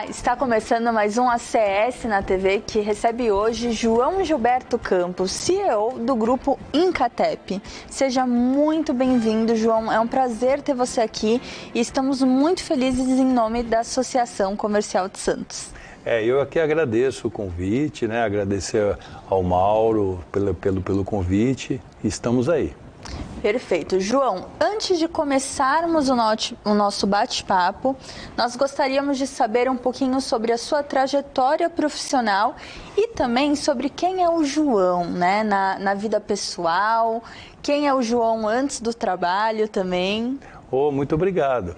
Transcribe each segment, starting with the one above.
Olá, está começando mais um ACS na TV que recebe hoje João Gilberto Campos, CEO do grupo Incatep. Seja muito bem-vindo, João. É um prazer ter você aqui e estamos muito felizes em nome da Associação Comercial de Santos. Eu aqui agradeço o convite, né? Agradecer ao Mauro pelo convite e estamos aí. Perfeito. João, antes de começarmos o nosso bate-papo, nós gostaríamos de saber um pouquinho sobre a sua trajetória profissional e também sobre quem é o João, né? Na vida pessoal, quem é o João antes do trabalho também. Muito obrigado.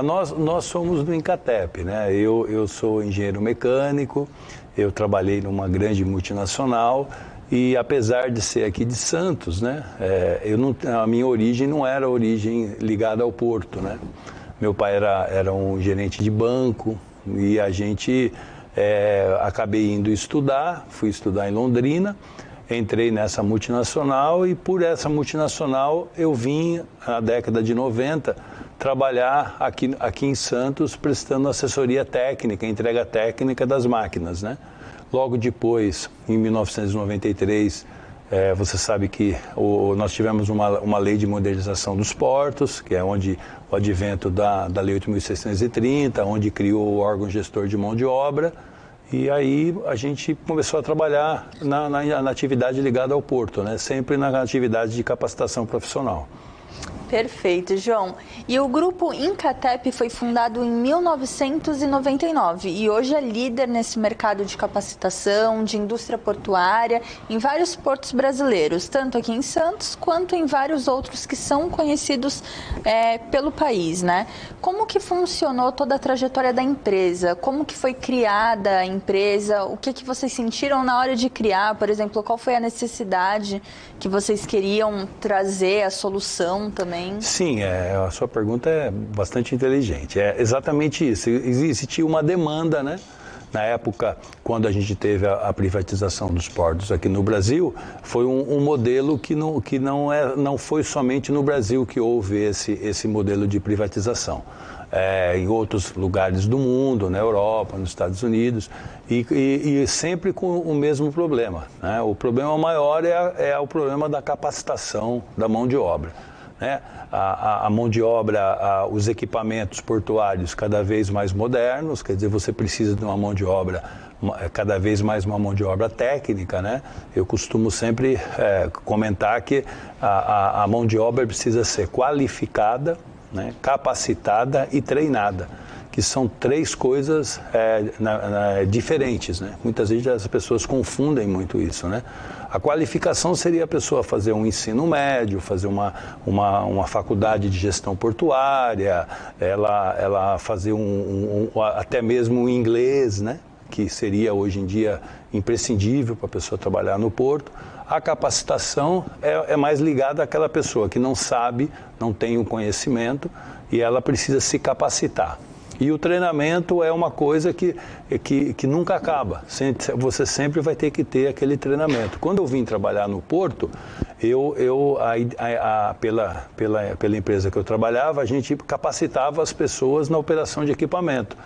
Nós somos do Incatep, né? Eu sou engenheiro mecânico, eu trabalhei numa grande multinacional. E apesar de ser aqui de Santos, né, a minha origem não era origem ligada ao porto, né? Meu pai era um gerente de banco e a gente acabei indo estudar, fui estudar em Londrina, entrei nessa multinacional e por essa multinacional eu vim, na década de 90, trabalhar aqui em Santos prestando assessoria técnica, entrega técnica das máquinas, né? Logo depois, em 1993, você sabe que nós tivemos uma lei de modernização dos portos, que é onde o advento da Lei 8.630, onde criou o órgão gestor de mão de obra, e aí a gente começou a trabalhar na atividade ligada ao porto, né? Sempre na atividade de capacitação profissional. Perfeito, João. E o grupo Incatep foi fundado em 1999 e hoje é líder nesse mercado de capacitação, de indústria portuária, em vários portos brasileiros, tanto aqui em Santos quanto em vários outros que são conhecidos pelo país, né? Como que funcionou toda a trajetória da empresa? Como que foi criada a empresa? O que vocês sentiram na hora de criar? Por exemplo, qual foi a necessidade que vocês queriam trazer, a solução também? Sim, a sua pergunta é bastante inteligente. É exatamente isso. Existia uma demanda, né? Na época, quando a gente teve a privatização dos portos aqui no Brasil, foi um modelo que não foi somente no Brasil que houve esse modelo de privatização. Em outros lugares do mundo, na Europa, nos Estados Unidos, e sempre com o mesmo problema, né? O problema maior é o problema da capacitação da mão de obra. A mão de obra, os equipamentos portuários cada vez mais modernos, quer dizer, você precisa de uma mão de obra, cada vez mais uma mão de obra técnica, né? Eu costumo sempre comentar que a mão de obra precisa ser qualificada, né, capacitada e treinada, que são três coisas diferentes, né? Muitas vezes as pessoas confundem muito isso, né? A qualificação seria a pessoa fazer um ensino médio, fazer uma faculdade de gestão portuária, ela fazer até mesmo um inglês, né? Que seria hoje em dia imprescindível para a pessoa trabalhar no porto. A capacitação é mais ligada àquela pessoa que não sabe, não tem o conhecimento e ela precisa se capacitar. E o treinamento é uma coisa que nunca acaba. Você sempre vai ter que ter aquele treinamento. Quando eu vim trabalhar no porto, pela empresa que eu trabalhava, a gente capacitava as pessoas na operação de equipamento.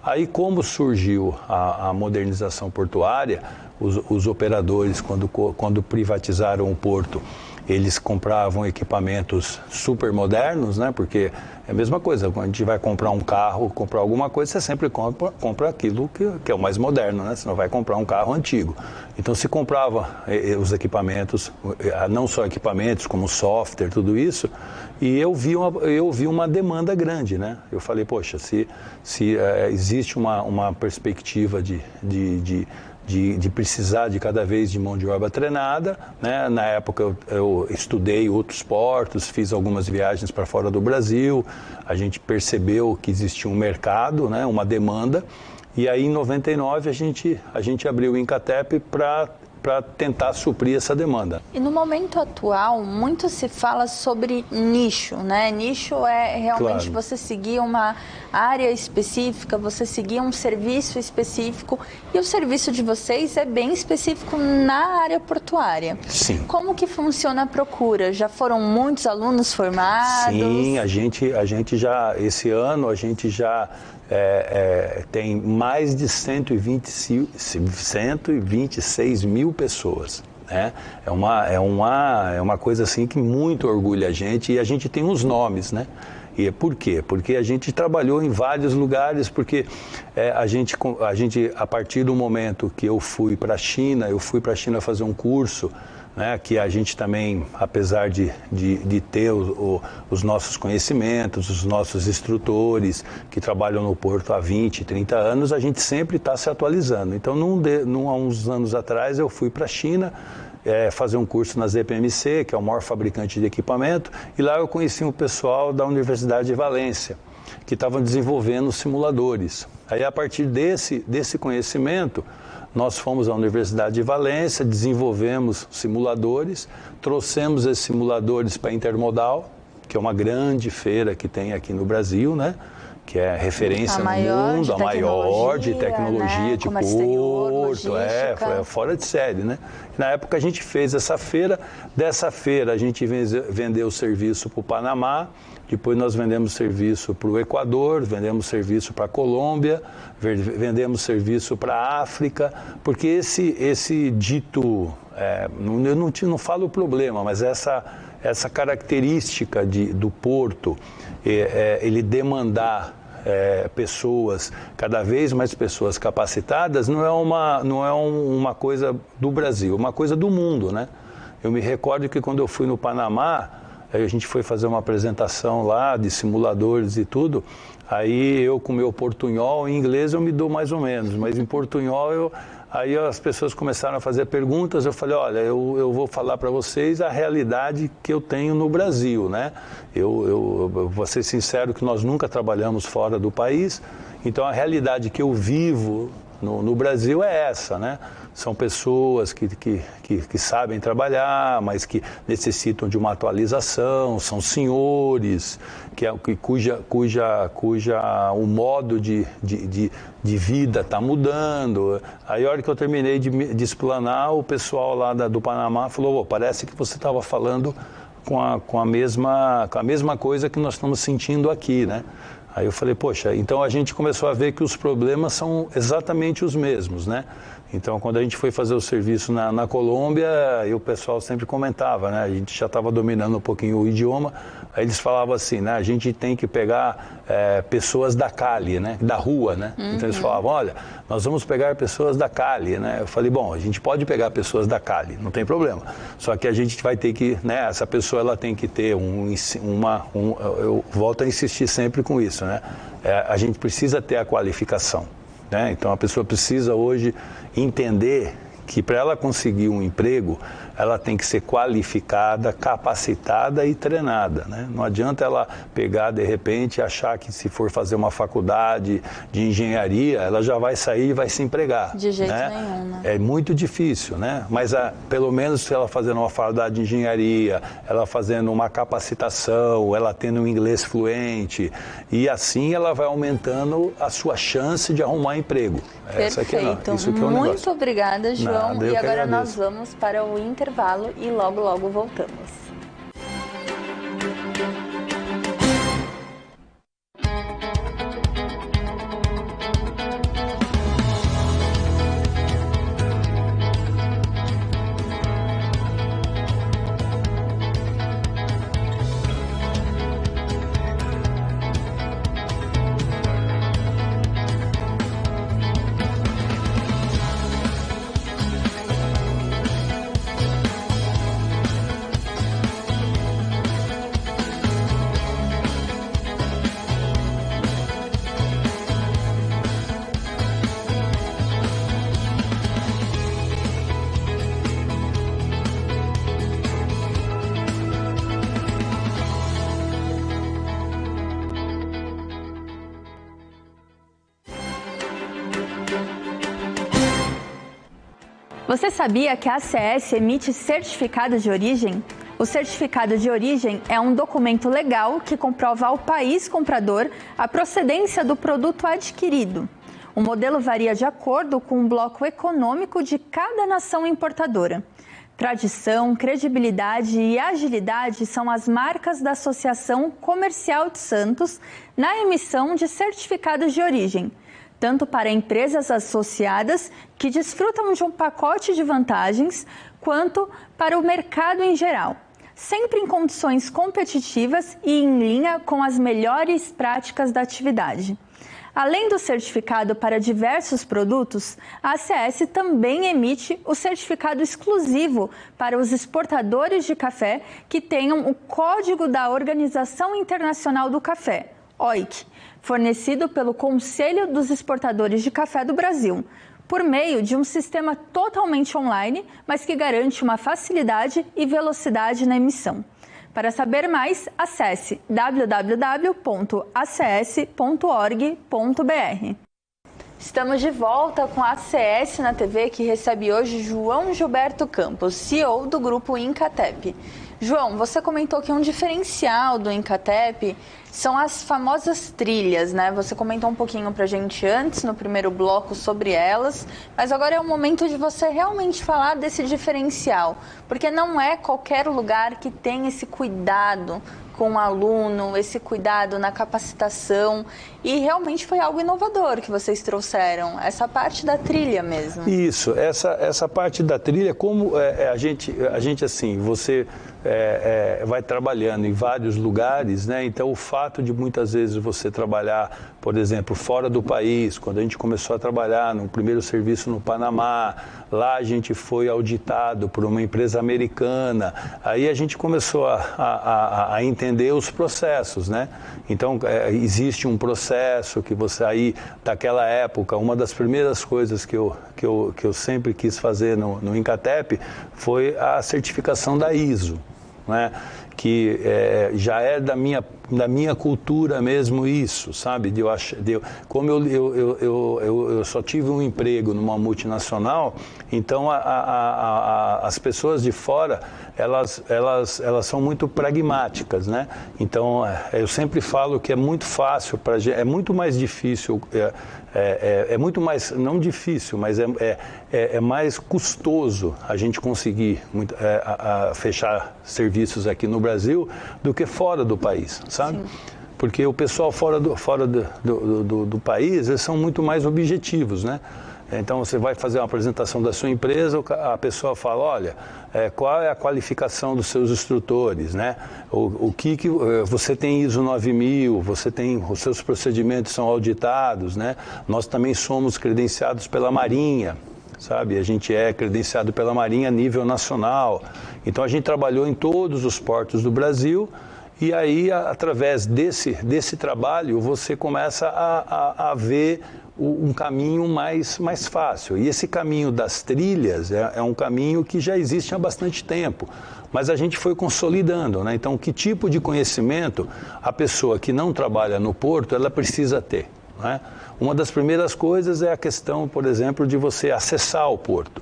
Aí, como surgiu a modernização portuária, os operadores, quando privatizaram o porto, eles compravam equipamentos super modernos, né? Porque é a mesma coisa, quando a gente vai comprar um carro, comprar alguma coisa, você sempre compra aquilo que é o mais moderno, né? Você não vai comprar um carro antigo. Então se comprava os equipamentos, não só equipamentos, como software, tudo isso, e eu vi uma demanda grande, né? Eu falei, poxa, se existe uma perspectiva de precisar de cada vez de mão de obra treinada, né? Na época eu estudei outros portos, fiz algumas viagens para fora do Brasil, a gente percebeu que existia um mercado, né? Uma demanda, e aí em 99 a gente abriu o Incatep para tentar suprir essa demanda. E no momento atual, muito se fala sobre nicho, né? Nicho é realmente você seguir uma área específica, você seguir um serviço específico, e o serviço de vocês é bem específico na área portuária. Sim. Como que funciona a procura? Já foram muitos alunos formados? Sim, a gente já, esse ano, a gente já tem mais de 126 mil pessoas. Né? É uma coisa assim que muito orgulha a gente, e a gente tem uns nomes, né? E por quê? Porque a gente trabalhou em vários lugares, porque a gente, a partir do momento que eu fui para a China fazer um curso, né, que a gente também, apesar de ter os nossos conhecimentos, os nossos instrutores que trabalham no Porto há 20, 30 anos, a gente sempre está se atualizando. Então, há uns anos atrás, eu fui para a China fazer um curso na ZPMC, que é o maior fabricante de equipamento, e lá eu conheci um pessoal da Universidade de Valência, que estavam desenvolvendo simuladores. Aí, a partir desse conhecimento, nós fomos à Universidade de Valência, desenvolvemos simuladores, trouxemos esses simuladores para a Intermodal, que é uma grande feira que tem aqui no Brasil, né? Que é referência no mundo, a maior de tecnologia, né? De Porto, fora de série, né? Na época a gente fez essa feira, dessa feira a gente vendeu serviço para o Panamá, depois nós vendemos serviço para o Equador, vendemos serviço para a Colômbia, vendemos serviço para a África, porque esse dito, eu não falo o problema, mas essa característica do Porto, ele demandar pessoas, cada vez mais pessoas capacitadas, não é uma coisa do Brasil, é uma coisa do mundo, né? Eu me recordo que quando eu fui no Panamá, a gente foi fazer uma apresentação lá de simuladores e tudo, aí eu com meu portunhol, em inglês eu me dou mais ou menos, mas em portunhol aí as pessoas começaram a fazer perguntas, eu falei, olha, eu vou falar para vocês a realidade que eu tenho no Brasil, né? Eu vou ser sincero que nós nunca trabalhamos fora do país, então a realidade que eu vivo no Brasil é essa, né? São pessoas que sabem trabalhar, mas que necessitam de uma atualização, são senhores, cuja o modo de vida está mudando. Aí, a hora que eu terminei de explanar, o pessoal lá do Panamá falou, parece que você estava falando com a mesma coisa que nós estamos sentindo aqui, né? Aí eu falei, poxa, então a gente começou a ver que os problemas são exatamente os mesmos, né? Então, quando a gente foi fazer o serviço na Colômbia, o pessoal sempre comentava, né? A gente já estava dominando um pouquinho o idioma, aí eles falavam assim, né? A gente tem que pegar pessoas da Cali, né? Da rua, né? Uhum. Então, eles falavam, olha, nós vamos pegar pessoas da Cali, né? Eu falei, bom, a gente pode pegar pessoas da Cali, não tem problema. Só que a gente vai ter que, né? Essa pessoa, ela tem que ter eu volto a insistir sempre com isso, né? A gente precisa ter a qualificação. Né? Então, a pessoa precisa hoje entender que para ela conseguir um emprego, ela tem que ser qualificada, capacitada e treinada, né? Não adianta ela pegar, de repente, e achar que se for fazer uma faculdade de engenharia, ela já vai sair e vai se empregar. De jeito né? nenhum, né? É muito difícil, né? Mas pelo menos se ela fazendo uma faculdade de engenharia, ela fazendo uma capacitação, ela tendo um inglês fluente, e assim ela vai aumentando a sua chance de arrumar emprego. Perfeito. Isso que é o Muito negócio. obrigada, João. Nada, e agora nós vamos para o intervalo e logo voltamos. Você sabia que a ACS emite certificados de origem? O certificado de origem é um documento legal que comprova ao país comprador a procedência do produto adquirido. O modelo varia de acordo com o bloco econômico de cada nação importadora. Tradição, credibilidade e agilidade são as marcas da Associação Comercial de Santos na emissão de certificados de origem, tanto para empresas associadas que desfrutam de um pacote de vantagens, quanto para o mercado em geral, sempre em condições competitivas e em linha com as melhores práticas da atividade. Além do certificado para diversos produtos, a ACS também emite o certificado exclusivo para os exportadores de café que tenham o Código da Organização Internacional do Café, OIC, fornecido pelo Conselho dos Exportadores de Café do Brasil, por meio de um sistema totalmente online, mas que garante uma facilidade e velocidade na emissão. Para saber mais, acesse www.acs.org.br. Estamos de volta com a ACS na TV, que recebe hoje João Gilberto Campos, CEO do Grupo Incatep. João, você comentou que um diferencial do Incatep são as famosas trilhas, né? Você comentou um pouquinho pra gente antes, no primeiro bloco, sobre elas, mas agora é o momento de você realmente falar desse diferencial, porque não é qualquer lugar que tem esse cuidado com o aluno, esse cuidado na capacitação, e realmente foi algo inovador que vocês trouxeram, essa parte da trilha mesmo. Isso, essa parte da trilha, como a gente assim, você vai trabalhando em vários lugares, né? Então o fato de muitas vezes você trabalhar, por exemplo, fora do país, quando a gente começou a trabalhar no primeiro serviço no Panamá, lá a gente foi auditado por uma empresa americana, aí a gente começou a entender os processos, né? Então existe um processo que você aí, daquela época, uma das primeiras coisas que eu sempre quis fazer no Incatep foi a certificação da ISO, né? Que já é da minha cultura mesmo isso, sabe? Como eu só tive um emprego numa multinacional, então as pessoas de fora, elas são muito pragmáticas, né? Então eu sempre falo que é muito fácil, é muito mais difícil, é muito mais, não difícil, mas é mais custoso a gente conseguir fechar serviços aqui no Brasil do que fora do país, sabe? Sim. Porque o pessoal fora do país, eles são muito mais objetivos, né? Então você vai fazer uma apresentação da sua empresa, a pessoa fala, olha, qual é a qualificação dos seus instrutores, né? O que você tem ISO 9000, os seus procedimentos são auditados, né? Nós também somos credenciados pela Marinha, sabe? A gente é credenciado pela Marinha a nível nacional. Então a gente trabalhou em todos os portos do Brasil e aí, através desse trabalho, você começa a ver um caminho mais fácil. E esse caminho das trilhas é um caminho que já existe há bastante tempo, mas a gente foi consolidando, né? Então, que tipo de conhecimento a pessoa que não trabalha no porto, ela precisa ter, né? Uma das primeiras coisas é a questão, por exemplo, de você acessar o porto.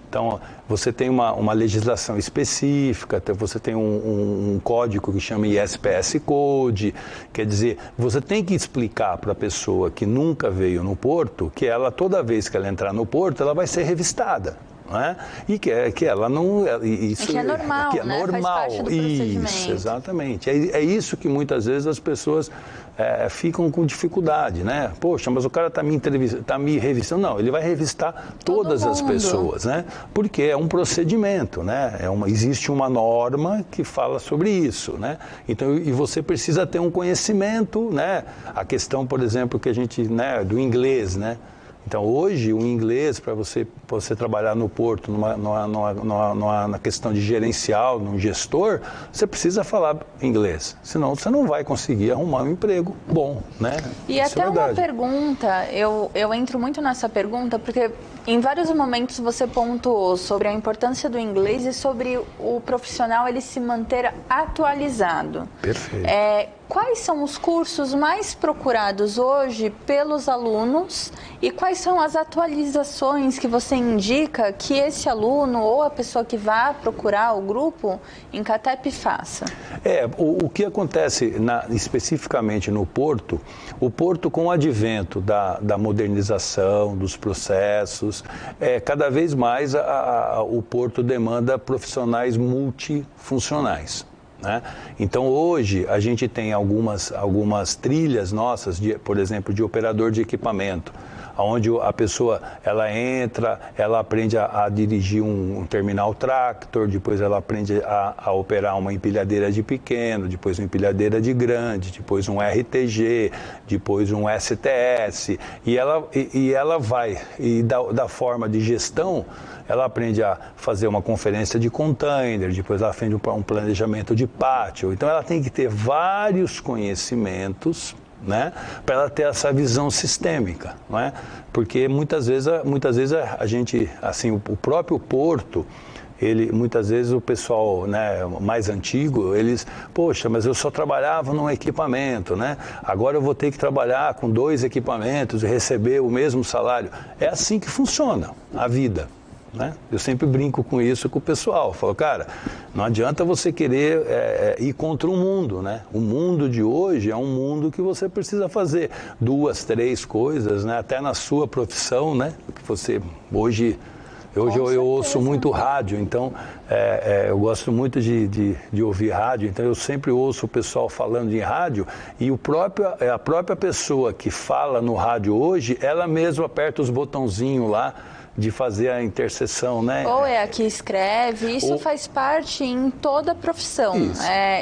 Então, você tem uma legislação específica, você tem um código que chama ISPS Code, quer dizer, você tem que explicar para a pessoa que nunca veio no porto que ela, toda vez que ela entrar no porto, ela vai ser revistada. Né? E que ela não... Isso, que é normal, que é normal. Faz parte do procedimento. Isso, exatamente. É isso que muitas vezes as pessoas ficam com dificuldade, né? Poxa, mas o cara está me revistando. Não, ele vai revistar todas as pessoas, né? Porque é um procedimento, né? Existe uma norma que fala sobre isso, né? Então, e você precisa ter um conhecimento, né? A questão, por exemplo, que a gente, né, do inglês, né? Então, hoje, o inglês, para você trabalhar no porto, na questão de gerencial, num gestor, você precisa falar inglês. Senão, você não vai conseguir arrumar um emprego bom, né? E isso até uma pergunta, eu entro muito nessa pergunta, porque em vários momentos você pontuou sobre a importância do inglês e sobre o profissional ele se manter atualizado. Perfeito. Quais são os cursos mais procurados hoje pelos alunos e quais quais são as atualizações que você indica que esse aluno ou a pessoa que vá procurar o grupo Incatep faça? O que acontece especificamente no Porto, o Porto com o advento da modernização, dos processos, cada vez mais o Porto demanda profissionais multifuncionais. Né? Então hoje a gente tem algumas trilhas nossas, por exemplo, de operador de equipamento, onde a pessoa ela entra, ela aprende a dirigir um terminal tractor, depois ela aprende a operar uma empilhadeira de pequeno, depois uma empilhadeira de grande, depois um RTG, depois um STS, e ela vai, e da forma de gestão, ela aprende a fazer uma conferência de container, depois ela aprende um planejamento de pátio. Então ela tem que ter vários conhecimentos, né, para ela ter essa visão sistêmica, não é? Porque muitas vezes a gente, assim, o próprio Porto, muitas vezes o pessoal, né, mais antigo, eles, poxa, mas eu só trabalhava num equipamento, né? Agora eu vou ter que trabalhar com 2 equipamentos e receber o mesmo salário. É assim que funciona a vida. Né? Eu sempre brinco com isso com o pessoal. Falo, cara, não adianta você querer ir contra o mundo, né? O mundo de hoje é um mundo que você precisa fazer 2, 3 coisas, né? Até na sua profissão, né? Que você hoje eu ouço muito rádio, então eu gosto muito de ouvir rádio, então eu sempre ouço o pessoal falando em rádio e a própria pessoa que fala no rádio hoje, ela mesma aperta os botãozinhos lá de fazer a interseção, né? Ou é a que escreve, isso faz parte em toda a profissão.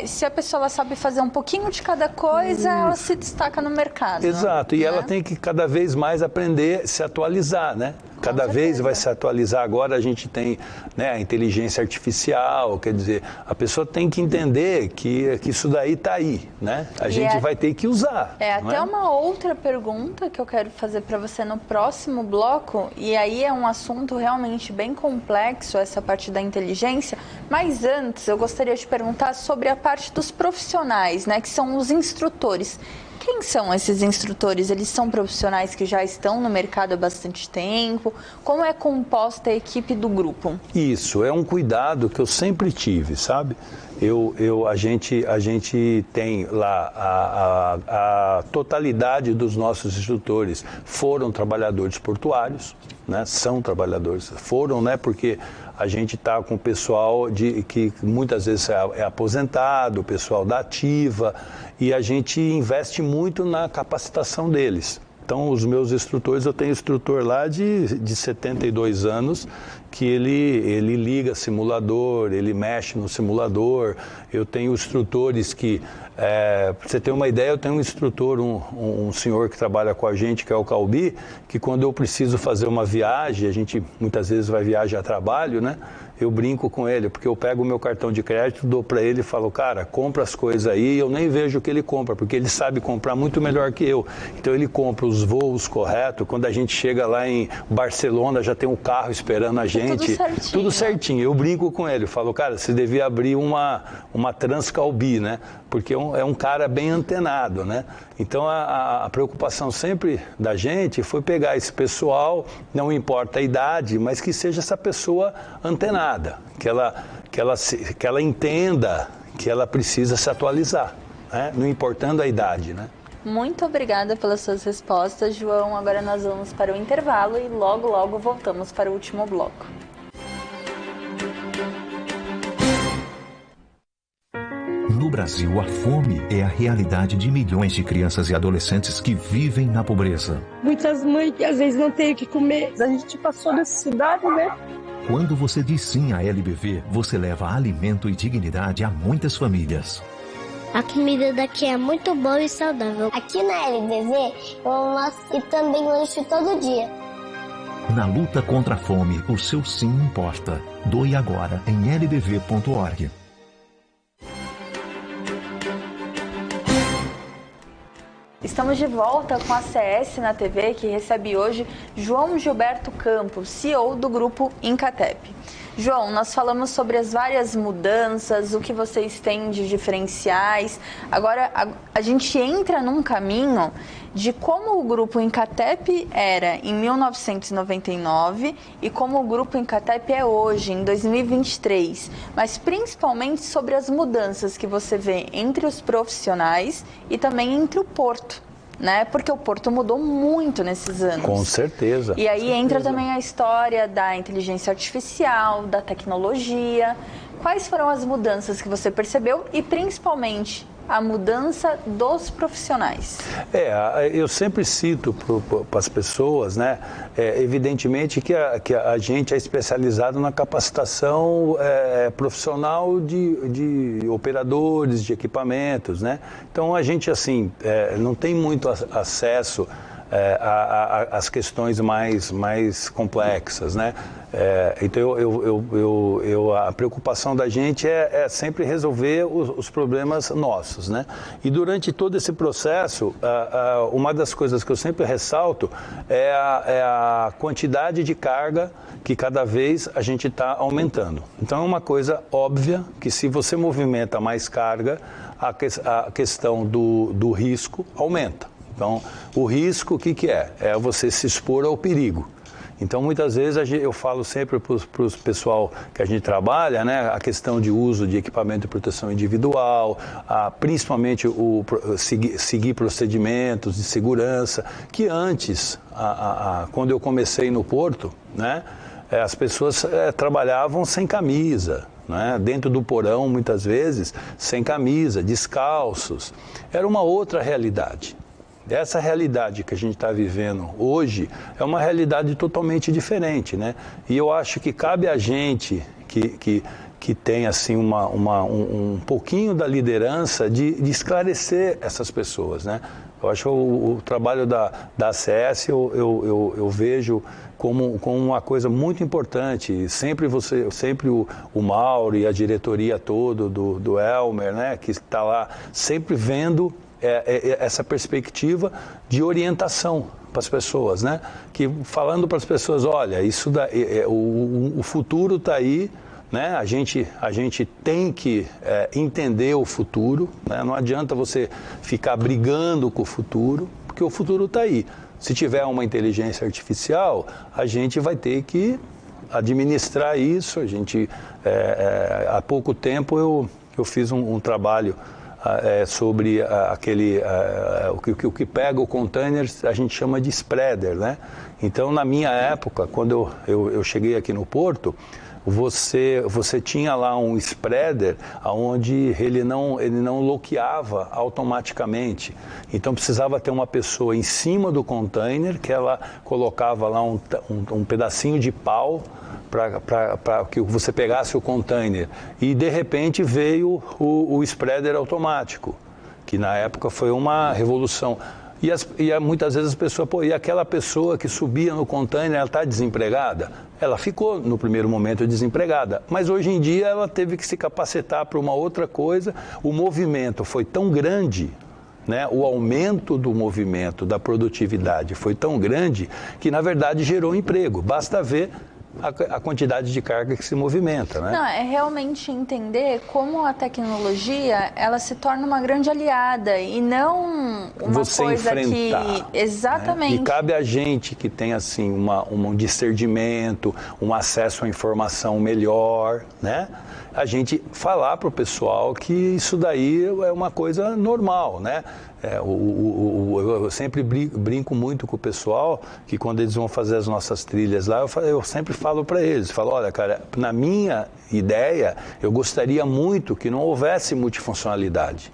Se a pessoa sabe fazer um pouquinho de cada coisa, ela se destaca no mercado. Exato, e ela tem que cada vez mais aprender a se atualizar, né? Cada vez vai se atualizar. Agora a gente tem, né, a inteligência artificial, quer dizer, a pessoa tem que entender que isso daí está aí, né? A gente vai ter que usar. Até uma outra pergunta que eu quero fazer para você no próximo bloco, e aí é um assunto realmente bem complexo, essa parte da inteligência, mas antes eu gostaria de perguntar sobre a parte dos profissionais, né, que são os instrutores. Quem são esses instrutores? Eles são profissionais que já estão no mercado há bastante tempo? Como é composta a equipe do grupo? Isso, é um cuidado que eu sempre tive, sabe? A gente tem lá a totalidade dos nossos instrutores foram trabalhadores portuários, né? São trabalhadores, foram, né? Porque a gente está com o pessoal que muitas vezes é aposentado, o pessoal da ativa, e a gente investe muito na capacitação deles. Então, os meus instrutores, eu tenho instrutor lá de 72 anos, que ele liga simulador, ele mexe no simulador. Eu tenho instrutores que, para você ter uma ideia, eu tenho um instrutor, um senhor que trabalha com a gente, que é o Calbi, que quando eu preciso fazer uma viagem, a gente muitas vezes vai viajar a trabalho, né? Eu brinco com ele, porque eu pego o meu cartão de crédito, dou para ele e falo, cara, compra as coisas aí, eu nem vejo o que ele compra, porque ele sabe comprar muito melhor que eu. Então ele compra os voos corretos, quando a gente chega lá em Barcelona, já tem um carro esperando a gente. Tudo certinho. Tudo certinho. Eu brinco com ele, falo, cara, você devia abrir uma Transcalbi, né? Porque é um cara bem antenado, né? Então a preocupação sempre da gente foi pegar esse pessoal, não importa a idade, mas que seja essa pessoa antenada, que ela entenda que ela precisa se atualizar, né? Não importando a idade, né? Muito obrigada pelas suas respostas, João. Agora nós vamos para o intervalo e logo voltamos para o último bloco. No Brasil, a fome é a realidade de milhões de crianças e adolescentes que vivem na pobreza. Muitas mães que às vezes não têm o que comer. A gente passou necessidade, né? Quando você diz sim à LBV, você leva alimento e dignidade a muitas famílias. A comida daqui é muito boa e saudável. Aqui na LBV, eu almoço e também lancho todo dia. Na luta contra a fome, o seu sim importa. Doe agora em lbv.org. Estamos de volta com a CS na TV, que recebe hoje João Gilberto Campos, CEO do grupo Incatep. João, nós falamos sobre as várias mudanças, o que vocês têm de diferenciais. Agora, a gente entra num caminho de como o Grupo Incatep era em 1999 e como o Grupo Incatep é hoje, em 2023. Mas principalmente sobre as mudanças que você vê entre os profissionais e também entre o porto. Né? Porque o porto mudou muito nesses anos. Com certeza. E aí entra também a história da inteligência artificial, da tecnologia. Quais foram as mudanças que você percebeu e principalmente a mudança dos profissionais? Eu sempre cito para as pessoas, né? Evidentemente que a gente é especializado na capacitação profissional de operadores, de equipamentos, né? Então a gente assim não tem muito acesso às questões mais complexas, né? Então a preocupação da gente é sempre resolver os problemas nossos, né? E durante todo esse processo, uma das coisas que eu sempre ressalto é a quantidade de carga que cada vez a gente está aumentando. Então é uma coisa óbvia que se você movimenta mais carga, a questão do risco aumenta. Então o risco, o que é? É você se expor ao perigo. Então, muitas vezes, eu falo sempre para o pessoal que a gente trabalha, né, a questão de uso de equipamento de proteção individual, principalmente seguir procedimentos de segurança, que antes, quando eu comecei no Porto, né, as pessoas trabalhavam sem camisa, né, dentro do porão, muitas vezes, sem camisa, descalços. Era uma outra realidade. Essa realidade que a gente está vivendo hoje é uma realidade totalmente diferente, né? E eu acho que cabe a gente que tem assim um pouquinho da liderança de esclarecer essas pessoas, né? Eu acho o trabalho da ACS eu vejo como uma coisa muito importante. Sempre o Mauro e a diretoria toda do Elmer, né, que está lá sempre vendo essa perspectiva de orientação para as pessoas, né? Que falando para as pessoas, olha, isso o futuro está aí, né? A gente tem que entender o futuro, né? Não adianta você ficar brigando com o futuro, porque o futuro está aí. Se tiver uma inteligência artificial, a gente vai ter que administrar isso. A gente há pouco tempo eu fiz um trabalho sobre o que pega o container, a gente chama de spreader, né? Então, na minha época, quando eu cheguei aqui no Porto, você tinha lá um spreader onde ele não loqueava automaticamente. Então, precisava ter uma pessoa em cima do container que ela colocava lá um pedacinho de pau para que você pegasse o container. E, de repente, veio o spreader automático, que na época foi uma revolução. E muitas vezes as pessoas, e aquela pessoa que subia no container, ela está desempregada? Ela ficou, no primeiro momento, desempregada. Mas hoje em dia ela teve que se capacitar para uma outra coisa. O movimento foi tão grande, né? O aumento do movimento, da produtividade foi tão grande que, na verdade, gerou emprego. Basta ver a quantidade de carga que se movimenta, né? Não, é realmente entender como a tecnologia, ela se torna uma grande aliada e não uma você coisa enfrentar, que... Exatamente. Né? E cabe a gente que tem, assim, um discernimento, um acesso à informação melhor, né? A gente falar para o pessoal que isso daí é uma coisa normal, né? Eu sempre brinco muito com o pessoal que quando eles vão fazer as nossas trilhas lá, eu sempre falo para eles, olha, cara, na minha ideia, eu gostaria muito que não houvesse multifuncionalidade.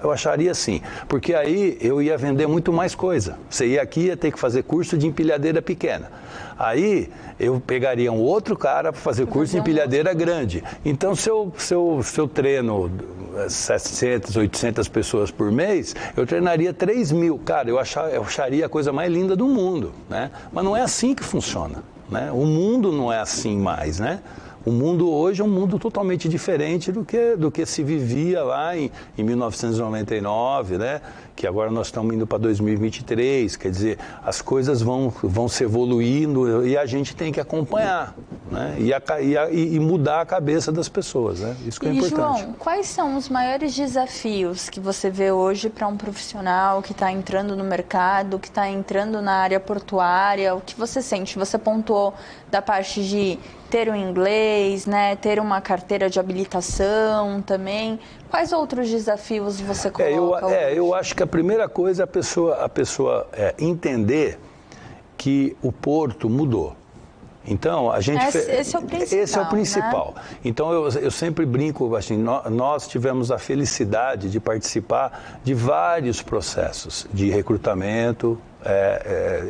Eu acharia assim, porque aí eu ia vender muito mais coisa. Você ia aqui, ia ter que fazer curso de empilhadeira pequena. Aí eu pegaria um outro cara para fazer curso de empilhadeira grande. Então, se eu treino 700, 800 pessoas por mês, eu treinaria 3.000. Cara, eu acharia a coisa mais linda do mundo, né? Mas não é assim que funciona, né? O mundo não é assim mais, né? O mundo hoje é um mundo totalmente diferente do que se vivia lá em 1999, né? Que agora nós estamos indo para 2023, quer dizer, as coisas vão se evoluindo e a gente tem que acompanhar, né? E mudar a cabeça das pessoas, né? Isso que é importante. João, quais são os maiores desafios que você vê hoje para um profissional que está entrando no mercado, que está entrando na área portuária? O que você sente? Você pontuou da parte de ter o inglês, né? Ter uma carteira de habilitação também. Quais outros desafios você coloca? Eu acho que a primeira coisa é a pessoa entender que o porto mudou. Então, a gente... Esse é o principal. Esse é o principal. Né? Então, eu sempre brinco, assim, nós tivemos a felicidade de participar de vários processos de recrutamento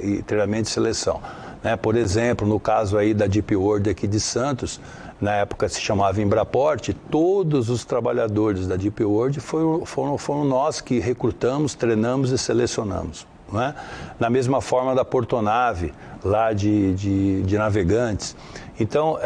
e treinamento e seleção. Né? Por exemplo, no caso aí da Deep World aqui de Santos, na época se chamava Embraport, todos os trabalhadores da Deep World foram nós que recrutamos, treinamos e selecionamos. Não é? Na mesma forma da Portonave, lá de Navegantes. Então,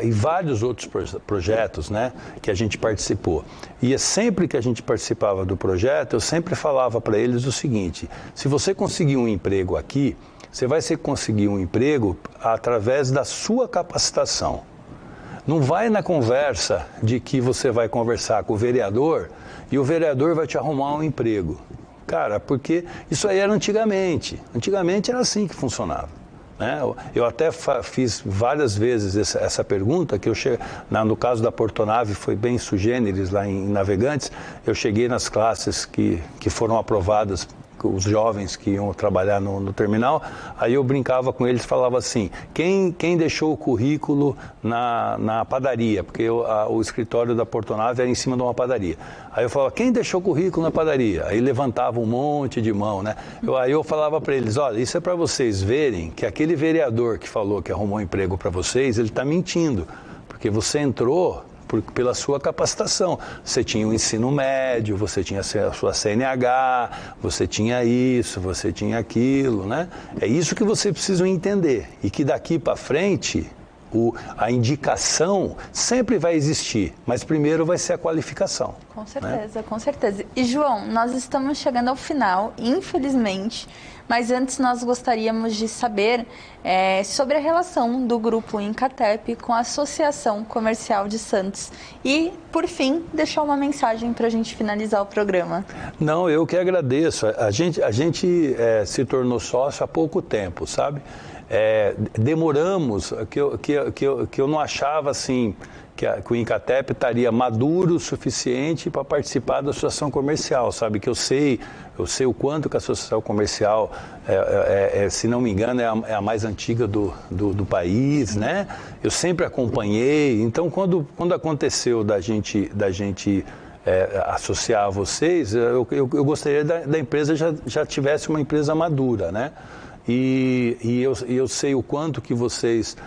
e vários outros projetos, né, que a gente participou. E sempre que a gente participava do projeto, eu sempre falava para eles o seguinte: se você conseguir um emprego aqui, você vai conseguir um emprego através da sua capacitação. Não vai na conversa de que você vai conversar com o vereador e o vereador vai te arrumar um emprego. Cara, porque isso aí era antigamente. Antigamente era assim que funcionava. Né? Eu até fiz várias vezes essa pergunta, que no caso da Portonave foi bem sui generis lá em Navegantes. Eu cheguei nas classes que foram aprovadas, os jovens que iam trabalhar no terminal, aí eu brincava com eles, falava assim: quem deixou o currículo na padaria? Porque o escritório da Portonave era em cima de uma padaria. Aí eu falava: quem deixou o currículo na padaria? Aí levantava um monte de mão, né? Aí eu falava para eles: olha, isso é para vocês verem que aquele vereador que falou que arrumou um emprego para vocês, ele está mentindo, porque você entrou pela sua capacitação. Você tinha o ensino médio, você tinha a sua CNH, você tinha isso, você tinha aquilo, né? É isso que você precisa entender. E que daqui para frente, a indicação sempre vai existir, mas primeiro vai ser a qualificação. Com certeza, né? Com certeza. E, João, nós estamos chegando ao final, infelizmente, mas antes nós gostaríamos de saber sobre a relação do Grupo Incatep com a Associação Comercial de Santos. E, por fim, deixar uma mensagem para a gente finalizar o programa. Não, eu que agradeço. A gente se tornou sócio há pouco tempo, sabe? Demoramos, que eu não achava assim que o Incatep estaria maduro o suficiente para participar da associação comercial, sabe? Que eu sei o quanto que a associação comercial, se não me engano, é a mais antiga do país, né? Eu sempre acompanhei. Então, quando aconteceu da gente associar a vocês, eu gostaria da empresa já tivesse uma empresa madura, né? E eu sei o quanto que vocês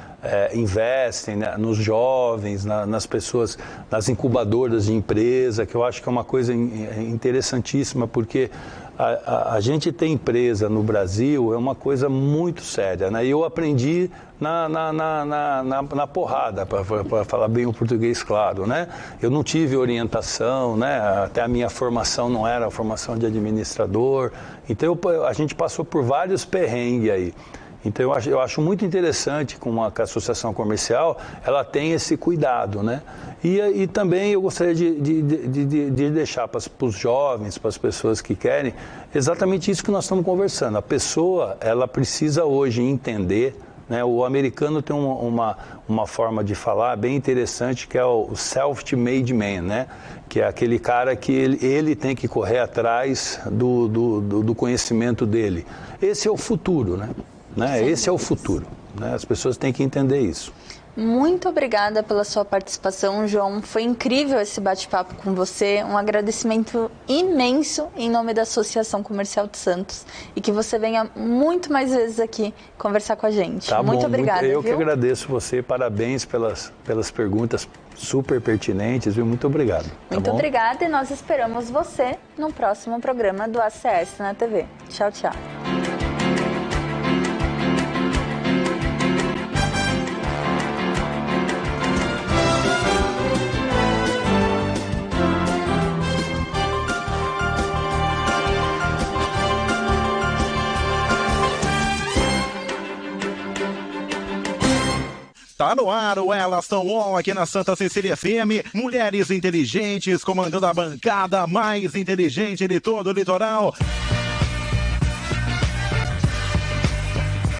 investem, né, nos jovens, nas pessoas, nas incubadoras de empresa, que eu acho que é uma coisa interessantíssima, porque a gente ter empresa no Brasil é uma coisa muito séria, né? E eu aprendi na porrada, para falar bem o português claro, né? Eu não tive orientação, né? Até a minha formação não era a formação de administrador, então a gente passou por vários perrengues aí. Então eu acho muito interessante como a associação comercial ela tem esse cuidado, né? E também eu gostaria de deixar para os jovens, para as pessoas que querem, exatamente isso que nós estamos conversando. A pessoa ela precisa hoje entender, né? O americano tem uma forma de falar bem interessante, que é o self-made man, né? Que é aquele cara que ele tem que correr atrás do conhecimento dele. Esse é o futuro, né? Esse é o futuro, né? As pessoas têm que entender isso. Muito obrigada pela sua participação, João. Foi incrível esse bate-papo com você. Um agradecimento imenso em nome da Associação Comercial de Santos. E que você venha muito mais vezes aqui conversar com a gente. Tá muito bom, obrigada. Eu que agradeço você. Parabéns pelas perguntas super pertinentes. Viu? Muito obrigado. Muito obrigada e nós esperamos você no próximo programa do ACS na TV. Tchau, tchau. Tá no ar, o Elas Tão On aqui na Santa Cecília FM. Mulheres inteligentes comandando a bancada mais inteligente de todo o litoral.